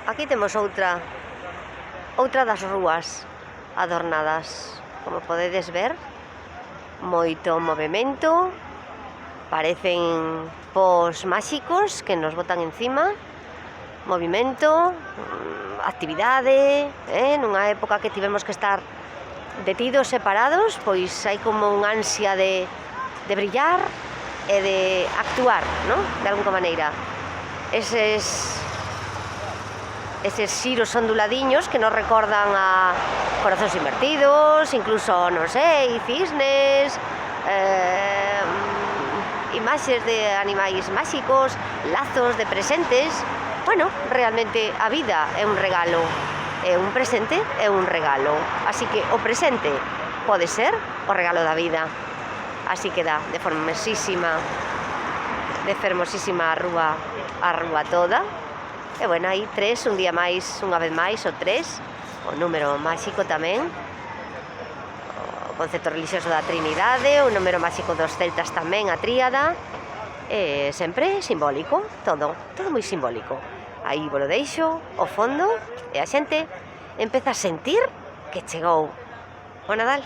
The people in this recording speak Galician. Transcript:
Aquí temos outra das rúas adornadas. Como podedes ver, moito movimento, parecen pos máxicos que nos botan encima. Movimento, actividade, nunha época que tivemos que estar detidos, separados, pois hai como unha ansia de brillar e de actuar, non? De alguna maneira. Eses xiros onduladiños que nos recordan a corazóns invertidos, incluso, non sei, cisnes, imaxes de animais máxicos, lazos de presentes. Bueno, realmente a vida é un regalo, e un presente é un regalo. Así que o presente pode ser o regalo da vida. Así que dá de fermosísima a rúa toda. E bueno, aí tres, un día máis, unha vez máis, o tres, o número máxico tamén, o concepto religioso da Trinidade, o número máxico dos celtas tamén, a tríada, e sempre simbólico, todo moi simbólico. Aí vos lo deixo, ao fondo, e a xente empeza a sentir que chegou o Nadal.